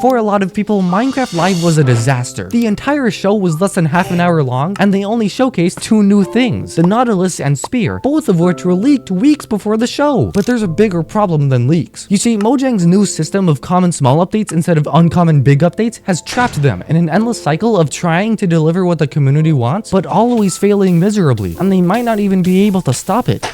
For a lot of people, Minecraft Live was a disaster. The entire show was less than half an hour long, and they only showcased two new things, the Nautilus and Spear, both of which were leaked weeks before the show. But there's a bigger problem than leaks. You see, Mojang's new system of common small updates instead of uncommon big updates has trapped them in an endless cycle of trying to deliver what the community wants, but always failing miserably, and they might not even be able to stop it.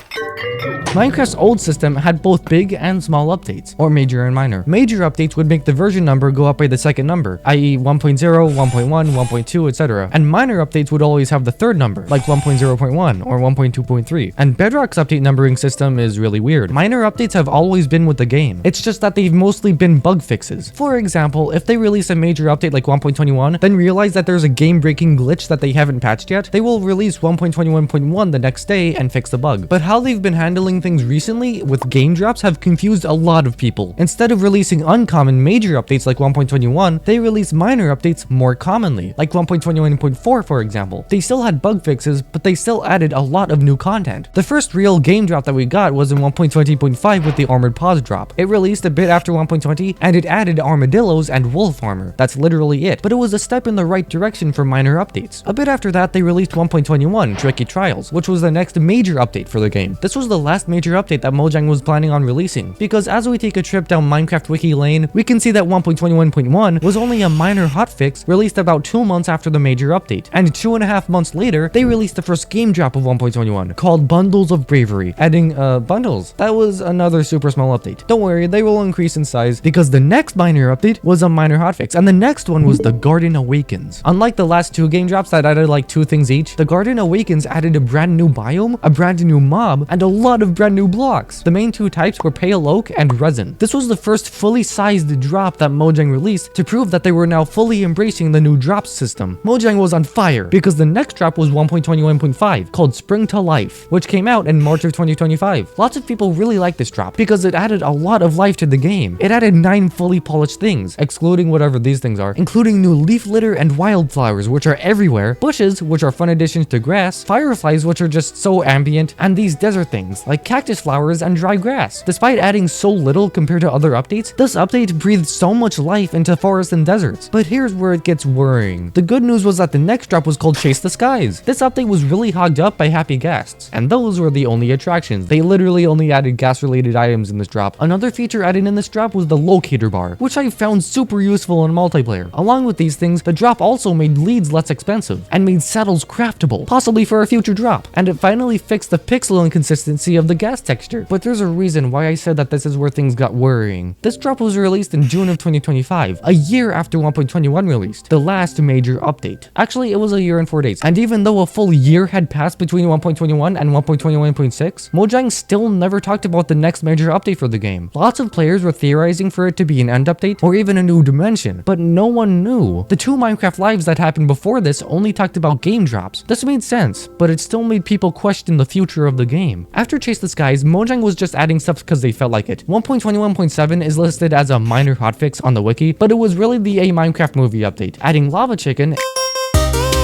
Minecraft's old system had both big and small updates, or major and minor. Major updates would make the version number go up by the second number, i.e. 1.0, 1.1, 1.2, etc. And minor updates would always have the third number, like 1.0.1 or 1.2.3. And Bedrock's update numbering system is really weird. Minor updates have always been with the game. It's just that they've mostly been bug fixes. For example, if they release a major update like 1.21, then realize that there's a game-breaking glitch that they haven't patched yet, they will release 1.21.1 the next day and fix the bug. But how they've been handling things recently with game drops have confused a lot of people. Instead of releasing uncommon major updates like 1.21, they release minor updates more commonly, like 1.21.4 for example. They still had bug fixes, but they still added a lot of new content. The first real game drop that we got was in 1.20.5 with the Armored Paws drop. It released a bit after 1.20, and it added armadillos and wolf armor. That's literally it, but it was a step in the right direction for minor updates. A bit after that, they released 1.21 Tricky Trials, which was the next major update for the game. This was the last major update that Mojang was planning on releasing, because as we take a trip down Minecraft wiki lane, we can see that 1.21.1 was only a minor hotfix released about 2 months after the major update, and 2.5 months later, they released the first game drop of 1.21 called Bundles of Bravery, adding bundles. That was another super small update. Don't worry, they will increase in size because the next minor update was a minor hotfix, and the next one was the Garden Awakens. Unlike the last two game drops that added like 2 things each, the Garden Awakens added a brand new biome, a brand new mob, and a lot of brand new blocks. The main two types were pale oak and resin. This was the first fully sized drop that Mojang released to prove that they were now fully embracing the new drops system. Mojang was on fire because the next drop was 1.21.5 called Spring to Life, which came out in March of 2025. Lots of people really liked this drop because it added a lot of life to the game. It added 9 fully polished things, excluding whatever these things are, including new leaf litter and wildflowers, which are everywhere, bushes, which are fun additions to grass, fireflies, which are just so ambient, and these desert things like cactus flowers and dry grass. Despite adding so little compared to other updates, this update breathed so much life into forests and deserts. But here's where it gets worrying. The good news was that the next drop was called Chase the Skies. This update was really hogged up by happy guests, and those were the only attractions. They literally only added gas related items in this drop. Another feature added in this drop was the locator bar, which I found super useful in multiplayer. Along with these things, the drop also made leads less expensive and made saddles craftable, possibly for a future drop. And it finally fixed the pixel inconsistency of the gas texture. But there's a reason why I said that this is where things got worrying. This drop was released in June of 2025, a year after 1.21 released, the last major update. Actually, it was a year and 4 days. And even though a full year had passed between 1.21 and 1.21.6, Mojang still never talked about the next major update for the game. Lots of players were theorizing for it to be an end update or even a new dimension, but no one knew. The 2 Minecraft lives that happened before this only talked about game drops. This made sense, but it still made people question the future of the game. After Chase the Skies, Mojang was just adding stuff because they felt like it. 1.21.7 is listed as a minor hotfix on the wiki, but it was really the Minecraft movie update, adding lava chicken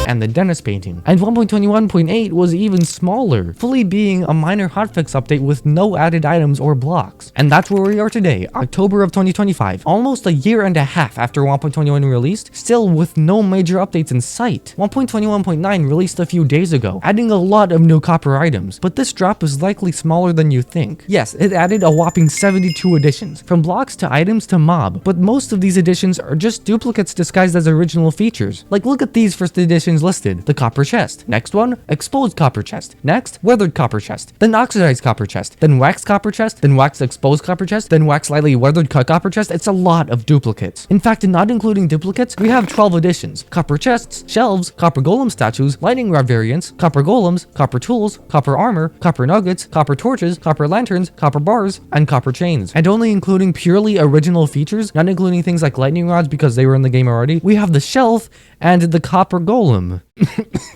and the Dennis painting. And 1.21.8 was even smaller, fully being a minor hotfix update with no added items or blocks. And that's where we are today, October of 2025, almost a year and a half after 1.21 released, still with no major updates in sight. 1.21.9 released a few days ago, adding a lot of new copper items, but this drop is likely smaller than you think. Yes, it added a whopping 72 additions, from blocks to items to mob, but most of these additions are just duplicates disguised as original features. Like, look at these first additions listed. The copper chest. Next one, exposed copper chest. Next, weathered copper chest. Then oxidized copper chest. Then wax copper chest. Then wax exposed copper chest. Then wax slightly weathered copper chest. It's a lot of duplicates. In fact, not including duplicates, we have 12 additions. Copper chests, shelves, copper golem statues, lightning rod variants, copper golems, copper tools, copper armor, copper nuggets, copper torches, copper lanterns, copper bars, and copper chains. And only including purely original features, not including things like lightning rods because they were in the game already, we have the shelf and the copper golem.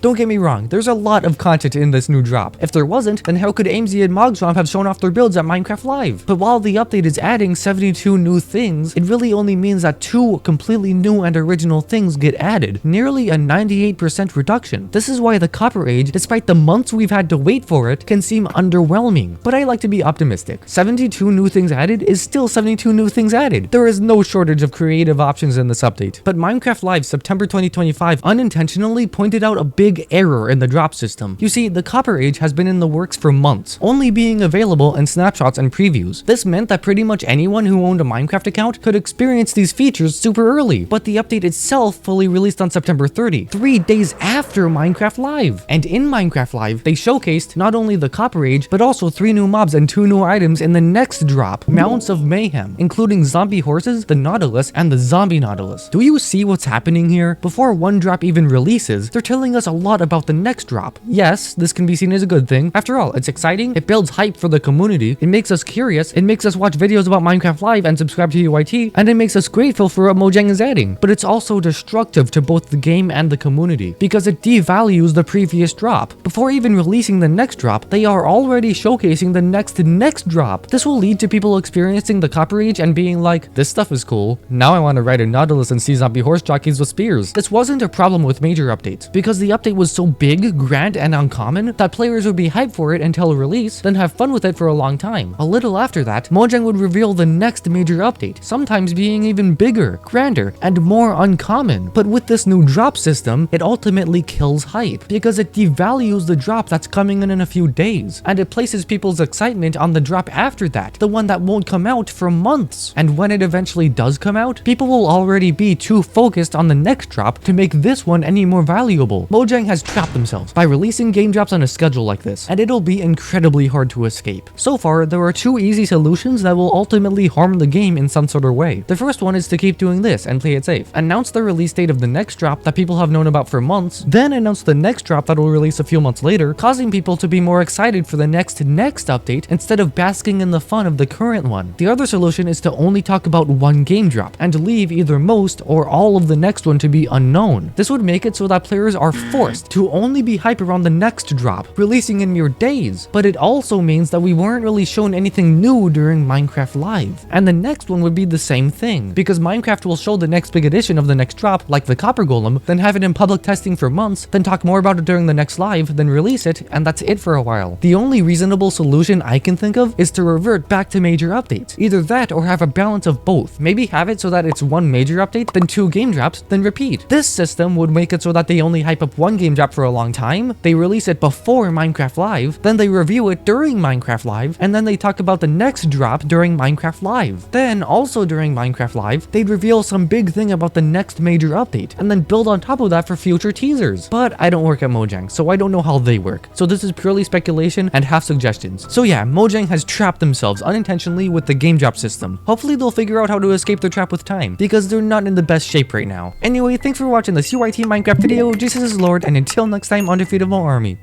Don't get me wrong, there's a lot of content in this new drop. If there wasn't, then how could AMZ and Mojang have shown off their builds at Minecraft Live? But while the update is adding 72 new things, it really only means that 2 completely new and original things get added, nearly a 98% reduction. This is why the Copper Age, despite the months we've had to wait for it, can seem underwhelming. But I like to be optimistic. 72 new things added is still 72 new things added. There is no shortage of creative options in this update. But Minecraft Live September 2025 unintentionally pointed out a big error in the drop system. You see, the Copper Age has been in the works for months, only being available in snapshots and previews. This meant that pretty much anyone who owned a Minecraft account could experience these features super early, but the update itself fully released on September 30, 3 days after Minecraft Live. And in Minecraft Live, they showcased not only the Copper Age, but also 3 new mobs and 2 new items in the next drop, Mounts of Mayhem, including zombie horses, the Nautilus, and the zombie Nautilus. Do you see what's happening here? Before one drop even releases, they're telling us a lot about the next drop. Yes, this can be seen as a good thing. After all, it's exciting, it builds hype for the community, it makes us curious, it makes us watch videos about Minecraft Live and subscribe to UIT, and it makes us grateful for what Mojang is adding. But it's also destructive to both the game and the community, because it devalues the previous drop. Before even releasing the next drop, they are already showcasing the next drop. This will lead to people experiencing the Copper Age and being like, this stuff is cool, now I want to ride a Nautilus and see zombie horse jockeys with spears. This wasn't a problem with major updates, because the update was so big, grand, and uncommon that players would be hyped for it until release, then have fun with it for a long time. A little after that, Mojang would reveal the next major update, sometimes being even bigger, grander, and more uncommon. But with this new drop system, it ultimately kills hype, because it devalues the drop that's coming in a few days, and it places people's excitement on the drop after that, the one that won't come out for months. And when it eventually does come out, people will already be too focused on the next drop to make this one any more valuable. Mojang has trapped themselves by releasing game drops on a schedule like this, and it'll be incredibly hard to escape. So far, there are 2 easy solutions that will ultimately harm the game in some sort of way. The first one is to keep doing this and play it safe. Announce the release date of the next drop that people have known about for months, then announce the next drop that will release a few months later, causing people to be more excited for the next update instead of basking in the fun of the current one. The other solution is to only talk about one game drop and leave either most or all of the next one to be unknown. This would make it so that players are forced to only be hyped around the next drop, releasing in mere days. But it also means that we weren't really shown anything new during Minecraft Live. And the next one would be the same thing, because Minecraft will show the next big edition of the next drop, like the Copper Golem, then have it in public testing for months, then talk more about it during the next live, then release it, and that's it for a while. The only reasonable solution I can think of is to revert back to major updates. Either that or have a balance of both. Maybe have it so that it's 1 major update, then 2 game drops, then repeat. This system would make it so that they only hype up 1 game drop for a long time, they release it before Minecraft Live, then they review it during Minecraft Live, and then they talk about the next drop during Minecraft Live. Then, also during Minecraft Live, they'd reveal some big thing about the next major update, and then build on top of that for future teasers. But I don't work at Mojang, so I don't know how they work. So this is purely speculation and half suggestions. So yeah, Mojang has trapped themselves unintentionally with the game drop system. Hopefully they'll figure out how to escape their trap with time, because they're not in the best shape right now. Anyway, thanks for watching this UIT Minecraft video. Jesus is Lord, and until next time, undefeatable army.